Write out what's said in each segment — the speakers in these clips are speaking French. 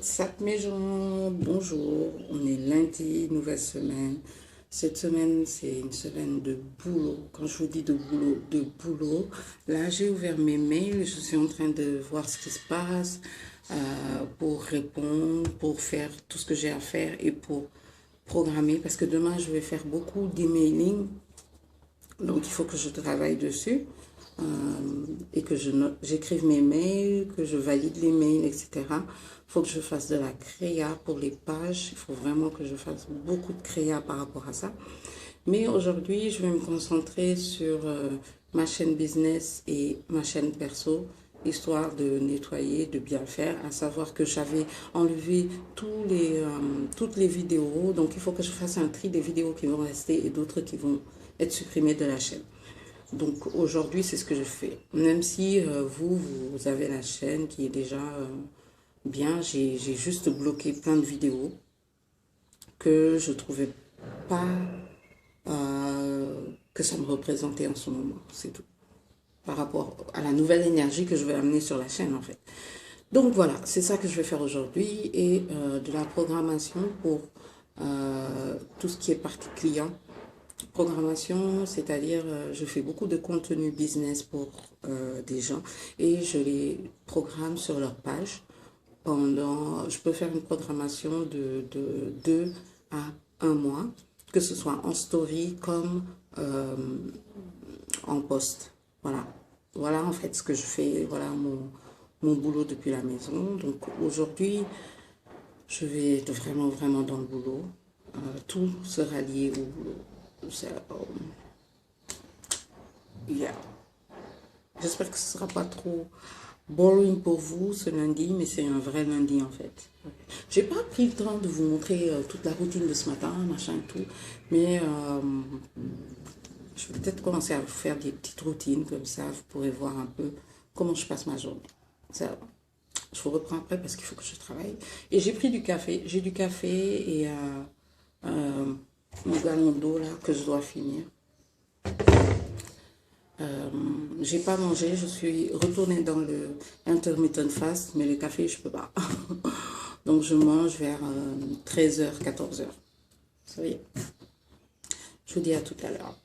WhatsApp mes gens, bonjour, on est lundi, nouvelle semaine. Cette semaine, c'est une semaine de boulot. Quand je vous dis de boulot, là j'ai ouvert mes mails, je suis en train de voir ce qui se passe pour répondre, pour faire tout ce que j'ai à faire et pour programmer parce que demain je vais faire beaucoup d'emailing. Donc il faut que je travaille dessus et que j'écrive mes mails, que je valide les mails, etc. Il faut que je fasse de la créa pour les pages. Il faut vraiment que je fasse beaucoup de créa par rapport à ça. Mais aujourd'hui, je vais me concentrer sur ma chaîne business et ma chaîne perso, histoire de nettoyer, de bien faire, à savoir que j'avais enlevé toutes les vidéos. Donc il faut que je fasse un tri des vidéos qui vont rester et d'autres qui vont être supprimées de la chaîne. Donc aujourd'hui, c'est ce que je fais. Même si vous avez la chaîne qui est déjà bien, j'ai juste bloqué plein de vidéos que je trouvais pas que ça me représentait en ce moment. C'est tout. Par rapport à la nouvelle énergie que je vais amener sur la chaîne en fait. Donc voilà, c'est ça que je vais faire aujourd'hui et de la programmation pour tout ce qui est partie client. Programmation, c'est-à-dire je fais beaucoup de contenu business pour des gens et je les programme sur leur page je peux faire une programmation de 2 à 1 mois, que ce soit en story comme en post. Voilà en fait ce que je fais, voilà mon boulot depuis la maison. Donc aujourd'hui, je vais être vraiment dans le boulot. Tout sera lié au boulot. Yeah. J'espère que ce ne sera pas trop boring pour vous ce lundi, mais c'est un vrai lundi en fait. J'ai pas pris le temps de vous montrer toute la routine de ce matin, machin et tout, mais je vais peut-être commencer à vous faire des petites routines comme ça, vous pourrez voir un peu comment je passe ma journée. Ça, je vous reprends après parce qu'il faut que je travaille. Et j'ai pris du café, j'ai du café et mon gallon d'eau là que je dois finir. J'ai pas mangé, je suis retournée dans le intermittent fast, mais le café je peux pas. Donc je mange vers 13h, 14h. Ça y est. Je vous dis à tout à l'heure.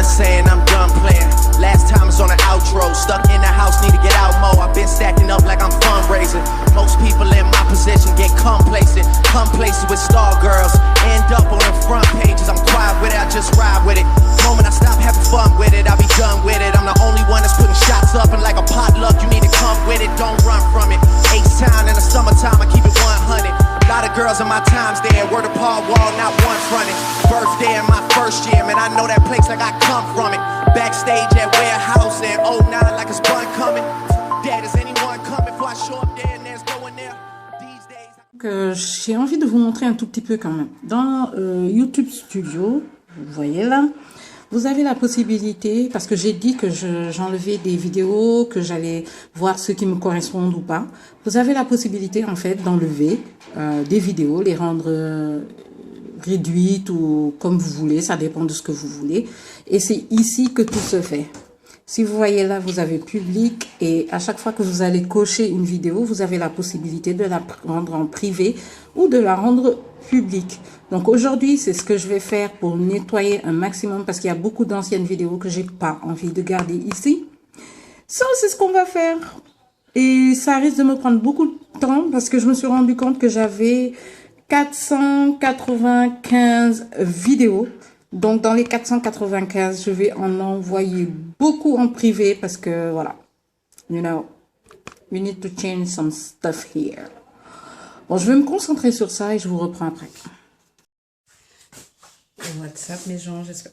Saying I'm done playing. Last time was on an outro. Stuck in the house, need to get out more. I've been stacking up like I'm fundraising. Most people in my position get complacent. Come places with star girls. End up on the front pages. I'm quiet with it, I just ride with it. The moment I stop having fun with it, I'll be done with it. I'm the only one that's putting shots up, and like a potluck, you need to come with it. Don't run from it. H-Town in the summertime, I keep it 100. Lot of girls in my times there, word of Paul Wall, not one fronted. Birthday in my first year, man, I know that place like I come from it. Backstage at warehouse in 09 like it's fun coming. Dad, is anyone coming before I show up there and there's no one there? These days. J'ai envie de vous montrer un tout petit peu quand même. Dans YouTube Studio, vous voyez là, vous avez la possibilité, parce que j'ai dit que j'enlevais des vidéos, que j'allais voir ceux qui me correspondent ou pas. Vous avez la possibilité en fait d'enlever des vidéos, les rendre réduites ou comme vous voulez, ça dépend de ce que vous voulez. Et c'est ici que tout se fait. Si vous voyez là, vous avez public et à chaque fois que vous allez cocher une vidéo, vous avez la possibilité de la rendre en privé ou de la rendre publique. Donc aujourd'hui, c'est ce que je vais faire pour nettoyer un maximum parce qu'il y a beaucoup d'anciennes vidéos que j'ai pas envie de garder ici. Ça, c'est ce qu'on va faire. Et ça risque de me prendre beaucoup de temps parce que je me suis rendu compte que j'avais 495 vidéos. Donc, dans les 495, je vais en envoyer beaucoup en privé parce que, voilà, you know, we need to change some stuff here. Bon, je vais me concentrer sur ça et je vous reprends après. WhatsApp, mes gens, j'espère...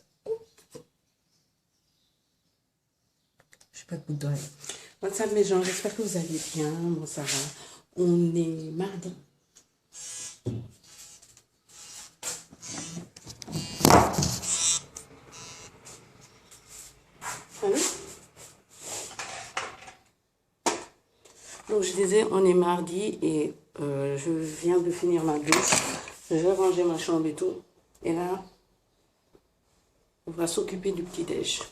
Je n'ai pas de bout d'oreille. WhatsApp, mes gens, j'espère que vous allez bien. Bon, ça va. On est mardi. Allô? Donc, je disais, on est mardi et je viens de finir ma douche. Je vais ranger ma chambre et tout. Et là, on va s'occuper du petit-déj.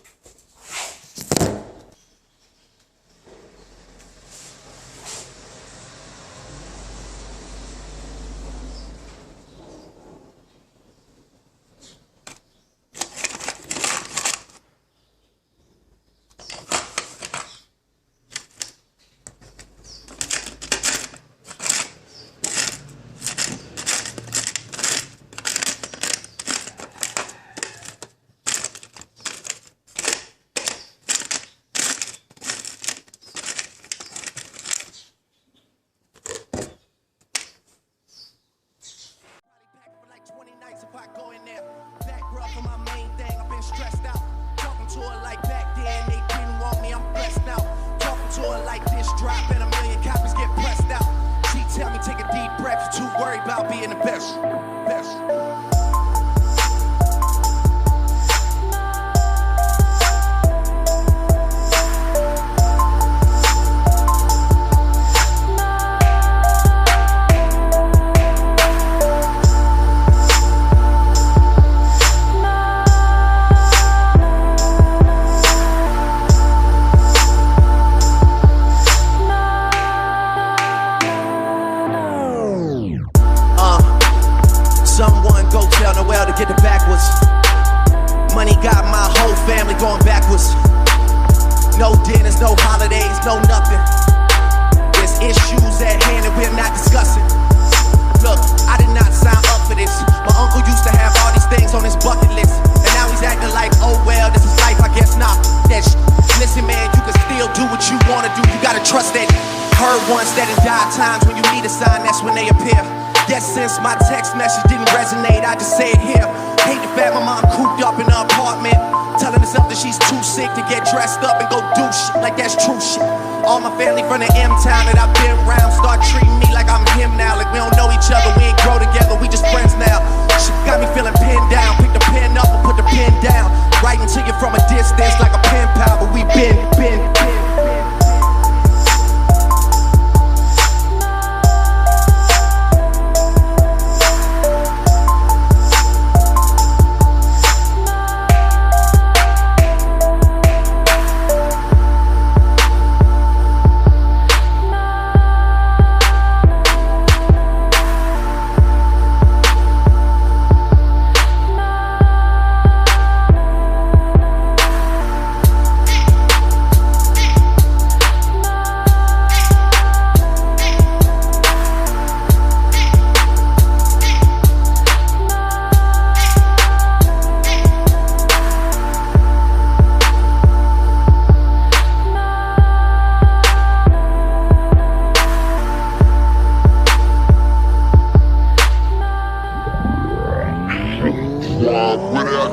My text message didn't resonate, I just say it here. Hate the fact my mom cooped up in her apartment, telling herself that she's too sick to get dressed up and go do shit like that's true shit. All my family from the M-town that I've been around start treating me like I'm him now. Like we don't know each other, we ain't grow together, we just friends now. Shit got me feeling pinned down, pick the pen up and put the pen down. Writing to you from a distance like a pen pal, but we been.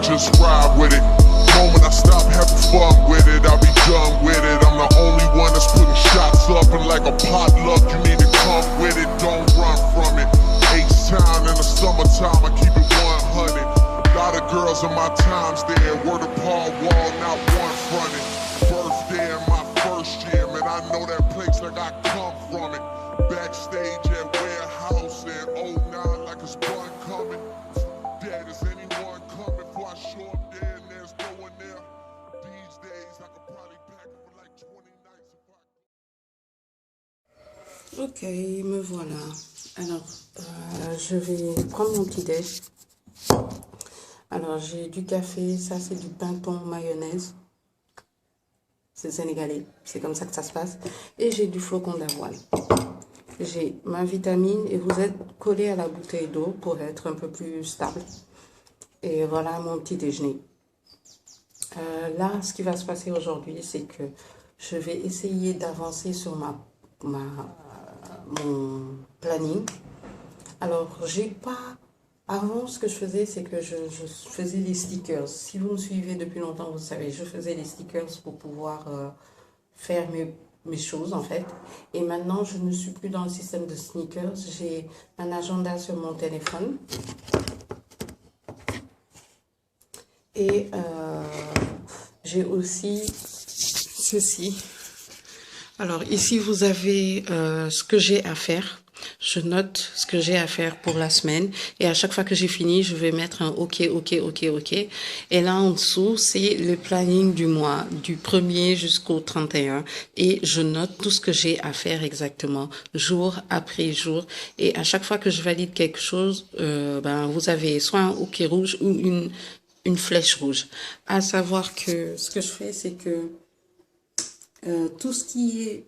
Just ride with it. Moment I stop having fun with it, I'll be done with it. I'm the only one that's putting shots up, and like a potluck, you need to come with it. Don't run from it. H-Town in the summertime, I keep it 100. Lot of girls in my times there. Word of Paul Wall, not one fronted. Birthday in my first year, man, I know that place like I come from it. Backstage at Warehouse in 09 like it's fun coming. Dead as anyone coming before I show up there and there's no one there. These days I could probably pack it for like 20 nights if I... Ok, me voilà. Alors, je vais prendre mon petit déj. Alors, j'ai du café, ça c'est du pain thon mayonnaise. C'est sénégalais, c'est comme ça que ça se passe. Et j'ai du flocon d'avoine. j'ai ma vitamine et vous êtes collé à la bouteille d'eau pour être un peu plus stable. Et voilà mon petit déjeuner. Là, ce qui va se passer aujourd'hui, c'est que je vais essayer d'avancer sur mon planning. Alors, j'ai pas... Avant, ce que je faisais, c'est que je faisais les stickers. Si vous me suivez depuis longtemps, vous savez, je faisais les stickers pour pouvoir faire mes choses, en fait. Et maintenant, je ne suis plus dans le système de sneakers. J'ai un agenda sur mon téléphone. Et j'ai aussi ceci. Alors ici, vous avez ce que j'ai à faire. Je note ce que j'ai à faire pour la semaine. Et à chaque fois que j'ai fini, je vais mettre un OK, OK, OK, OK. Et là, en dessous, c'est le planning du mois, du 1er jusqu'au 31. Et je note tout ce que j'ai à faire exactement, jour après jour. Et à chaque fois que je valide quelque chose, vous avez soit un OK rouge ou une flèche rouge. À savoir que ce que je fais, c'est que tout ce qui est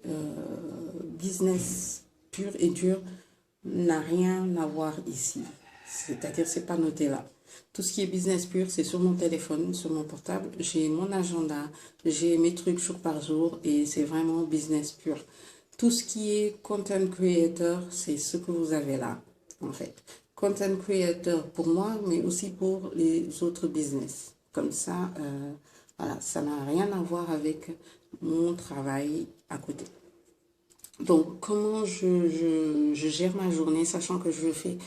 business pur et dur n'a rien à voir ici. C'est-à-dire, c'est pas noté là. Tout ce qui est business pur, c'est sur mon téléphone, sur mon portable. J'ai mon agenda, j'ai mes trucs jour par jour et c'est vraiment business pur. Tout ce qui est content creator, c'est ce que vous avez là, en fait. Content creator pour moi, mais aussi pour les autres business. Comme ça, voilà, ça n'a rien à voir avec mon travail à côté. Donc, comment je gère ma journée, sachant que je le fais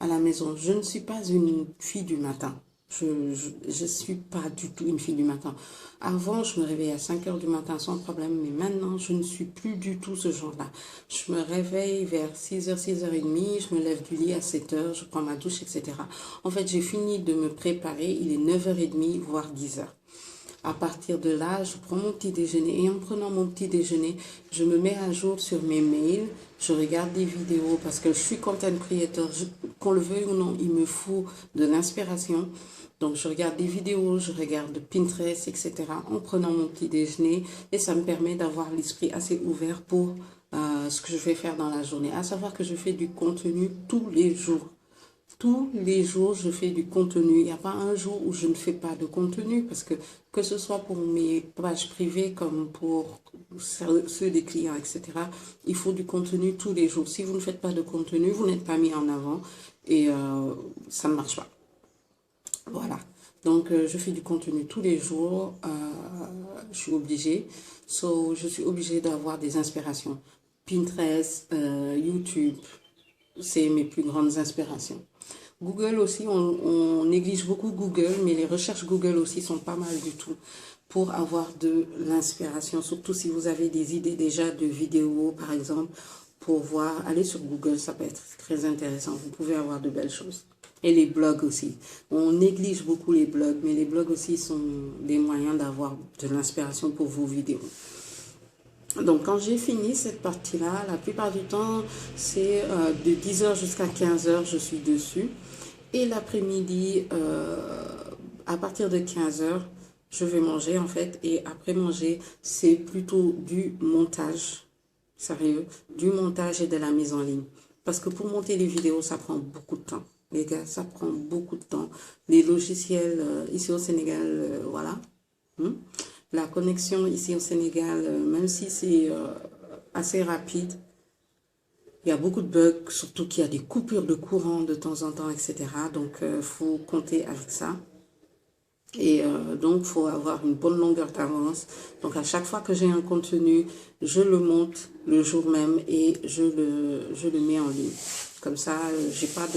à la maison. Je ne suis pas une fille du matin. Je suis pas du tout une fille du matin. Avant, je me réveillais à 5 heures du matin sans problème, mais maintenant, je ne suis plus du tout ce genre-là. Je me réveille vers 6 heures, 6h30, je me lève du lit à 7 heures, je prends ma douche, etc. En fait, j'ai fini de me préparer, il est 9h30, voire 10 heures. À partir de là, je prends mon petit déjeuner et en prenant mon petit déjeuner, je me mets à jour sur mes mails, je regarde des vidéos parce que je suis content creator, qu'on le veuille ou non, il me faut de l'inspiration. Donc, je regarde des vidéos, je regarde Pinterest, etc. en prenant mon petit déjeuner et ça me permet d'avoir l'esprit assez ouvert pour ce que je vais faire dans la journée. À savoir que je fais du contenu tous les jours. Tous les jours, je fais du contenu. Il n'y a pas un jour où je ne fais pas de contenu parce que ce soit pour mes pages privées comme pour ceux des clients, etc., il faut du contenu tous les jours. Si vous ne faites pas de contenu, vous n'êtes pas mis en avant et ça ne marche pas. Voilà. Donc, je fais du contenu tous les jours. Je suis obligée. Je suis obligée d'avoir des inspirations. Pinterest, YouTube, c'est mes plus grandes inspirations. Google aussi, on néglige beaucoup Google, mais les recherches Google aussi sont pas mal du tout pour avoir de l'inspiration. Surtout si vous avez des idées déjà de vidéos, par exemple, pour voir, aller sur Google, ça peut être très intéressant. Vous pouvez avoir de belles choses. Et les blogs aussi. On néglige beaucoup les blogs, mais les blogs aussi sont des moyens d'avoir de l'inspiration pour vos vidéos. Donc, quand j'ai fini cette partie-là, la plupart du temps, c'est de 10h jusqu'à 15h, je suis dessus. Et l'après-midi, à partir de 15h, je vais manger en fait. Et après manger, c'est plutôt du montage. Sérieux, du montage et de la mise en ligne. Parce que pour monter les vidéos, ça prend beaucoup de temps. Les gars, ça prend beaucoup de temps. Les logiciels ici au Sénégal, voilà. La connexion ici au Sénégal, même si c'est assez rapide, il y a beaucoup de bugs, surtout qu'il y a des coupures de courant de temps en temps, etc. Donc, il faut compter avec ça. Et donc, il faut avoir une bonne longueur d'avance. Donc, à chaque fois que j'ai un contenu, je le monte le jour même et je le mets en ligne. Comme ça, j'ai pas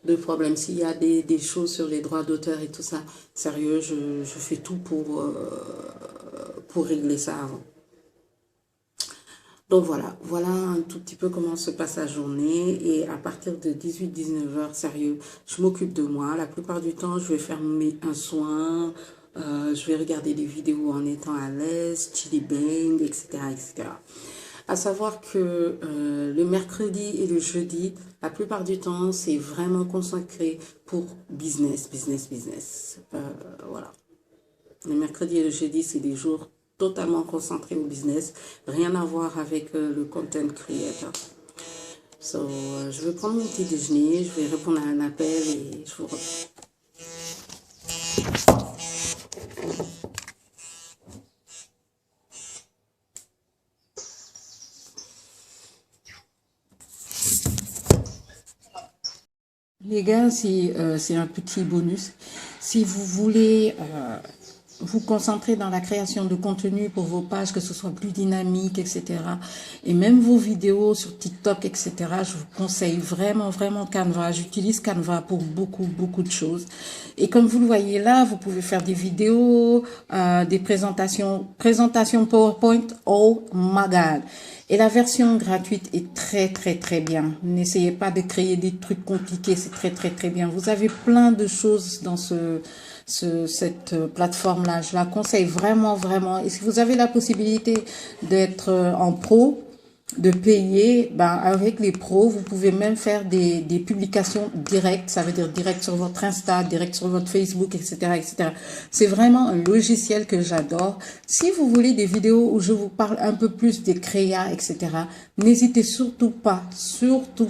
de problème. S'il y a des choses sur les droits d'auteur et tout ça, sérieux, je fais tout pour régler ça avant. Donc voilà un tout petit peu comment se passe la journée. Et à partir de 18-19h, sérieux, je m'occupe de moi. La plupart du temps, je vais faire un soin, je vais regarder des vidéos en étant à l'aise, chili bang, etc., etc. À savoir que le mercredi et le jeudi, la plupart du temps, c'est vraiment consacré pour business. Voilà. Le mercredi et le jeudi, c'est des jours totalement concentrés au business. Rien à voir avec le content creator. So, je vais prendre mon petit déjeuner, je vais répondre à un appel et je vous reprends. Les gars, c'est un petit bonus. Si vous voulez vous concentrer dans la création de contenu pour vos pages, que ce soit plus dynamique, etc. Et même vos vidéos sur TikTok, etc. Je vous conseille vraiment, vraiment Canva. J'utilise Canva pour beaucoup de choses. Et comme vous le voyez là, vous pouvez faire des vidéos, des présentations PowerPoint. Oh my God! Et la version gratuite est très bien. N'essayez pas de créer des trucs compliqués, c'est très bien. Vous avez plein de choses dans cette plateforme-là. Je la conseille vraiment. Et si vous avez la possibilité d'être en pro, de payer, ben avec les pros, vous pouvez même faire des publications directes, ça veut dire direct sur votre Insta, direct sur votre Facebook, etc. C'est vraiment un logiciel que j'adore. Si vous voulez des vidéos où je vous parle un peu plus des créas, etc., n'hésitez surtout pas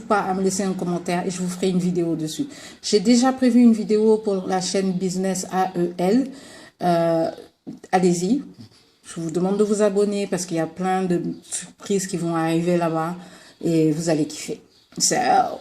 à me laisser un commentaire et je vous ferai une vidéo dessus. J'ai déjà prévu une vidéo pour la chaîne Business AEL. Allez-y. Je vous demande de vous abonner parce qu'il y a plein de surprises qui vont arriver là-bas et vous allez kiffer. Ciao!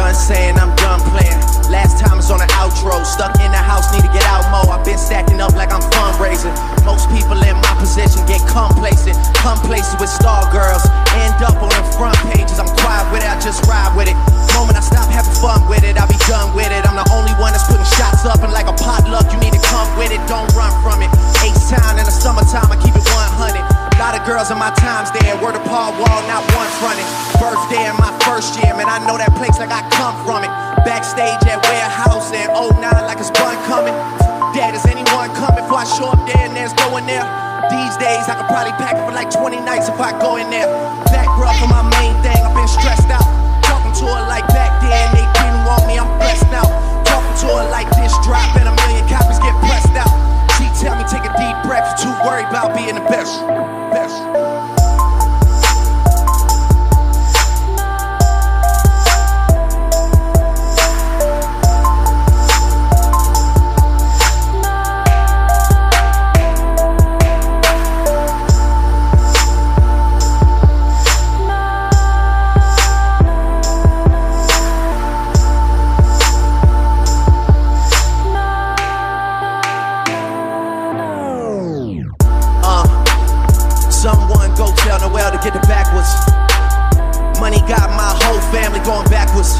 Saying I'm done playing. Last time was on an outro. Stuck in the house, need to get out more. I've been stacking up like I'm fundraising. Most people in my position get complacent. Come places with star girls. End up on the front pages. I'm quiet with it, I just ride with it. Moment I stop having fun with it, I'll be done with it. I'm the only one that's putting shots up, and like a potluck, you need to come with it. Don't run from it. H-Town in the summertime, I keep it 100. Lot of girls in my times there. Word of Paul Wall, not one fronted. Birthday in my first year, man, I know that place like I come from it. Backstage at Warehouse in '09 like it's fun coming. Dad, is anyone coming before I show up there and there's no one there? These days I could probably pack it for like 20 nights if I go in there. Back rub for my main thing, I've been stressed out. Talking to her like back then, they didn't want me, I'm blessed now. Talking to her like this drop and a million copies get pressed out. She tell me take a deep breath, you're too worried about being the best. Someone go tell Noel to get the backwards. Money got my whole family going backwards.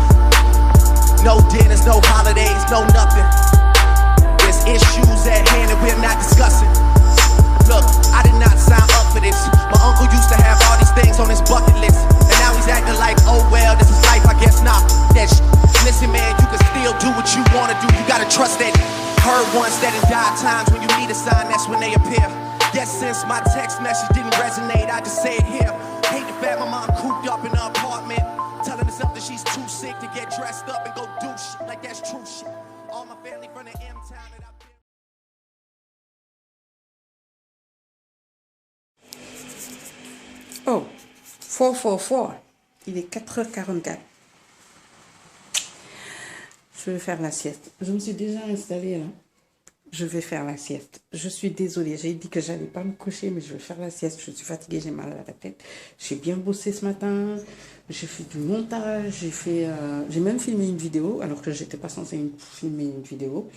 No dinners, no holidays, no nothing. There's issues at hand that we're not discussing. Look, I did not sign up for this. My uncle used to have all these things on his bucket list, and now he's acting like, oh well, this is life, I guess not. Listen man, you can still do what you wanna do. You gotta trust that. Heard once that in dire times when you need a sign, that's when they appear. Yes, since my text message didn't resonate, I just say it here. Hate the fact my mom cooped up in her apartment, telling herself that she's too sick to get dressed up and go do shit like that's true shit. All my family from the M-town that I've been. Oh, 444. Il est 4h44. Je vais faire la sieste. Je me suis déjà installée là. je vais faire la sieste. Je suis désolée, j'ai dit que j'allais pas me coucher, mais je vais faire la sieste. Je suis fatiguée, j'ai mal à la tête. J'ai bien bossé ce matin, j'ai fait du montage, j'ai même filmé une vidéo, alors que j'étais pas censée filmer une vidéo.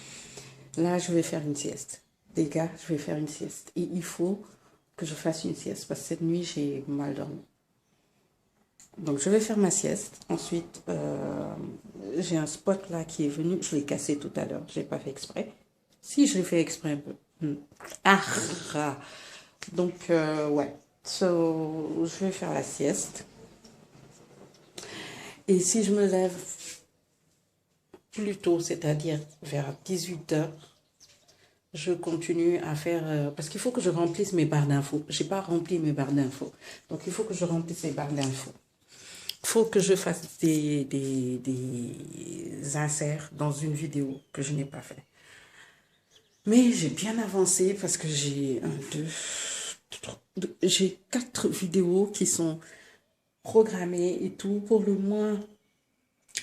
Là, je vais faire une sieste. Les gars, je vais faire une sieste. Et il faut que je fasse une sieste, parce que cette nuit, j'ai mal dormi. Donc, je vais faire ma sieste. Ensuite, j'ai un spot là qui est venu. Je l'ai cassé tout à l'heure. Je l'ai pas fait exprès. Si, je l'ai fait exprès un peu. Ah. Donc, ouais. Je vais faire la sieste. Et si je me lève plus tôt, c'est-à-dire vers 18h, je continue à faire... parce qu'il faut que je remplisse mes barres d'infos. Je n'ai pas rempli mes barres d'infos. Donc, il faut que je remplisse mes barres d'infos. Il faut que je fasse des inserts dans une vidéo que je n'ai pas fait. Mais j'ai bien avancé parce que j'ai j'ai 4 vidéos qui sont programmées et tout. Pour le mois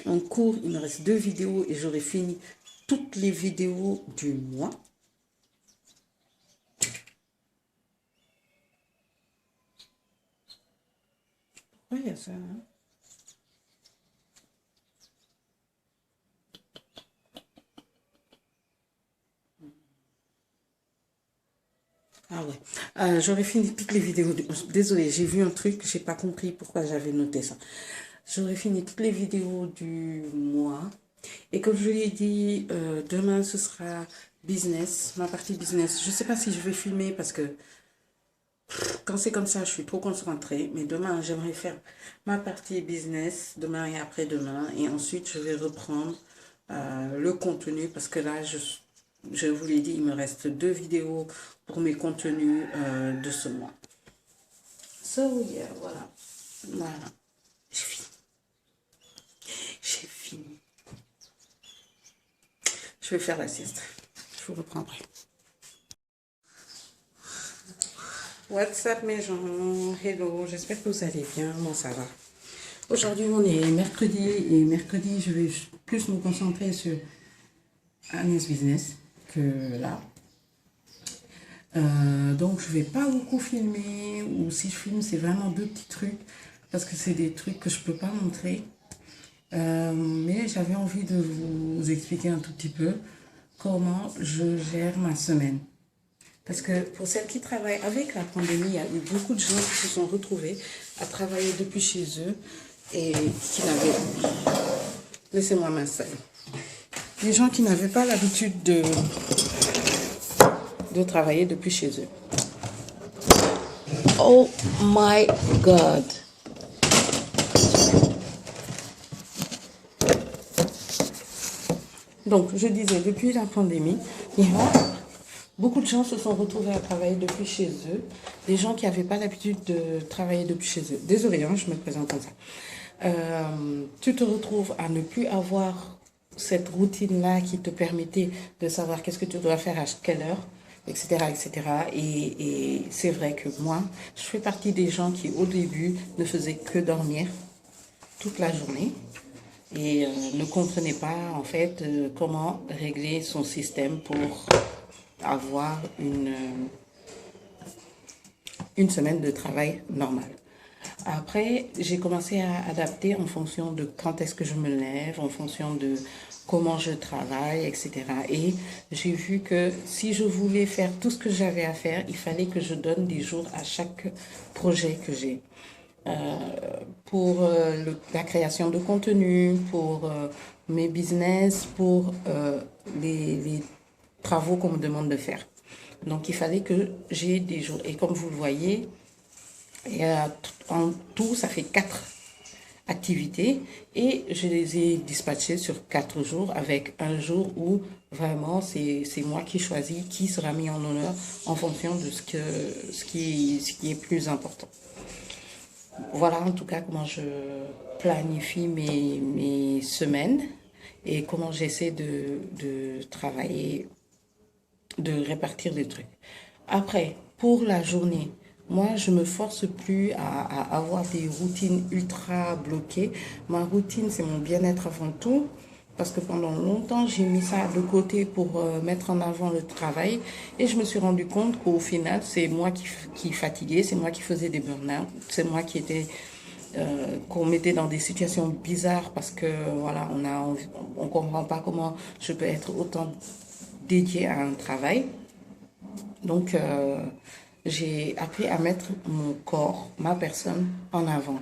en cours, il me reste 2 vidéos et j'aurai fini toutes les vidéos du mois. Pourquoi il y a ça, hein? Ah ouais, j'aurais fini toutes les vidéos. Désolée, j'ai vu un truc, j'ai pas compris pourquoi j'avais noté ça. J'aurais fini toutes les vidéos du mois. Et comme je l'ai dit, demain ce sera business, ma partie business. Je sais pas si je vais filmer parce que quand c'est comme ça, je suis trop concentrée. Mais demain, j'aimerais faire ma partie business, demain et après-demain. Et ensuite, je vais reprendre le contenu parce que là, je vous l'ai dit, il me reste 2 vidéos pour mes contenus de ce mois. So, yeah, voilà. Voilà. J'ai fini. J'ai fini. Je vais faire la sieste. Je vous reprends après. What's up mes gens? Hello, j'espère que vous allez bien. Moi, ça va. Aujourd'hui, on est mercredi. Et mercredi, je vais plus me concentrer sur Agnès Business que là. Donc je vais pas beaucoup filmer, ou si je filme c'est vraiment 2 petits trucs parce que c'est des trucs que je peux pas montrer, mais j'avais envie de vous expliquer un tout petit peu comment je gère ma semaine, parce que pour celles qui travaillent avec la pandémie, il y a eu beaucoup de gens qui se sont retrouvés à travailler depuis chez eux et qui n'avaient, laissez-moi m'installer, des gens qui n'avaient pas l'habitude de travailler depuis chez eux. Oh my God. Donc, je disais, depuis la pandémie, beaucoup de gens se sont retrouvés à travailler depuis chez eux. Des gens qui n'avaient pas l'habitude de travailler depuis chez eux. Désolée, hein, je me présente comme ça. Tu te retrouves à ne plus avoir cette routine-là qui te permettait de savoir qu'est-ce que tu dois faire à quelle heure, etc. etc. Et c'est vrai que moi, je fais partie des gens qui, au début, ne faisaient que dormir toute la journée et ne comprenaient pas, en fait, comment régler son système pour avoir une semaine de travail normale. Après, j'ai commencé à adapter en fonction de quand est-ce que je me lève, en fonction de comment je travaille, etc. Et j'ai vu que si je voulais faire tout ce que j'avais à faire, il fallait que je donne des jours à chaque projet que j'ai. Pour la création de contenu, pour mes business, pour les travaux qu'on me demande de faire. Donc, il fallait que j'ai des jours. Et comme vous le voyez, en tout, ça fait 4 activités et je les ai dispatchées sur 4 jours avec un jour où vraiment c'est moi qui choisis qui sera mis en honneur en fonction de ce qui est plus important. Voilà en tout cas comment je planifie mes semaines et comment j'essaie de travailler, de répartir des trucs. Après, pour la journée, moi, je me force plus à avoir des routines ultra bloquées. Ma routine, c'est mon bien-être avant tout. parce que pendant longtemps, j'ai mis ça de côté pour mettre en avant le travail et je me suis rendu compte qu'au final, c'est moi qui fatiguais, c'est moi qui faisais des burn-out, c'est moi qui était qu'on mettait dans des situations bizarres parce que voilà, on comprend pas comment je peux être autant dédiée à un travail. Donc, j'ai appris à mettre mon corps, ma personne en avant.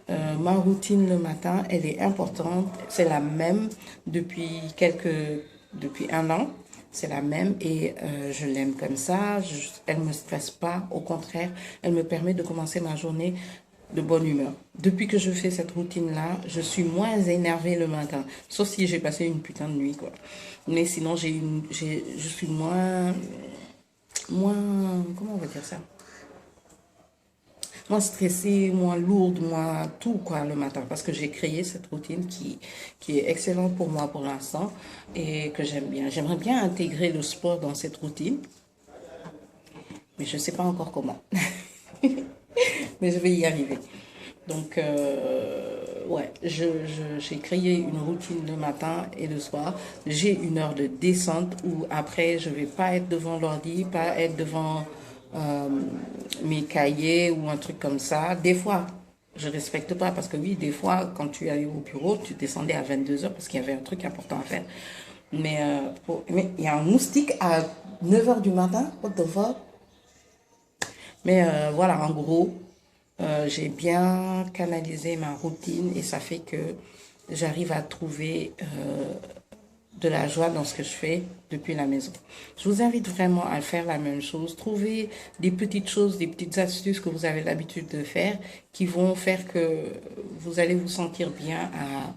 Ma routine le matin, elle est importante. C'est la même depuis un an. C'est la même et je l'aime comme ça. Elle me stresse pas. Au contraire, elle me permet de commencer ma journée de bonne humeur. Depuis que je fais cette routine-là, je suis moins énervée le matin. Sauf si j'ai passé une putain de nuit, quoi. Mais sinon, je suis comment on va dire ça? Moins stressée, moins lourde, moins tout, quoi, le matin. Parce que j'ai créé cette routine qui est excellente pour moi pour l'instant et que j'aime bien. J'aimerais bien intégrer le sport dans cette routine, mais je ne sais pas encore comment. Mais je vais y arriver. Donc, ouais, j'ai créé une routine le matin et le soir. J'ai une heure de descente où après, je vais pas être devant l'ordi, pas être devant euh, mes cahiers ou un truc comme ça. Des fois, je respecte pas parce que oui, des fois, quand tu allais au bureau, tu descendais à 22 heures parce qu'il y avait un truc important à faire. Mais il y a un moustique à 9 heures du matin, what the fuck? Mais voilà, en gros, j'ai bien canalisé ma routine et ça fait que j'arrive à trouver de la joie dans ce que je fais depuis la maison. Je vous invite vraiment à faire la même chose. Trouver des petites choses, des petites astuces que vous avez l'habitude de faire qui vont faire que vous allez vous sentir bien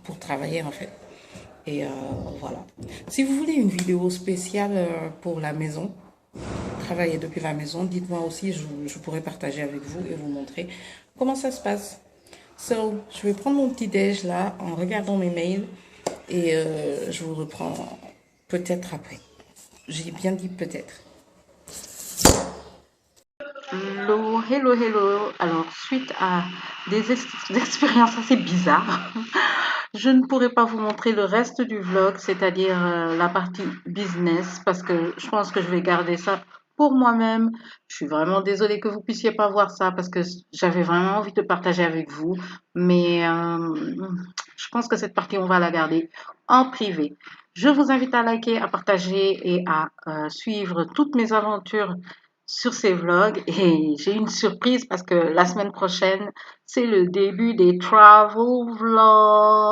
pour travailler en fait. Et voilà. Si vous voulez une vidéo spéciale pour la maison, travailler depuis la maison, dites-moi aussi, je pourrais partager avec vous et vous montrer comment ça se passe. So, je vais prendre mon petit déj là en regardant mes mails et je vous reprends peut-être après. J'ai bien dit peut-être. Hello, hello, hello. Alors, suite à des expériences assez bizarres, je ne pourrai pas vous montrer le reste du vlog, c'est-à-dire la partie business, parce que je pense que je vais garder ça pour moi-même. Je suis vraiment désolée que vous puissiez pas voir ça, parce que j'avais vraiment envie de partager avec vous, mais je pense que cette partie, on va la garder en privé. Je vous invite à liker, à partager et à suivre toutes mes aventures sur ces vlogs et j'ai une surprise parce que la semaine prochaine, c'est le début des travel vlogs.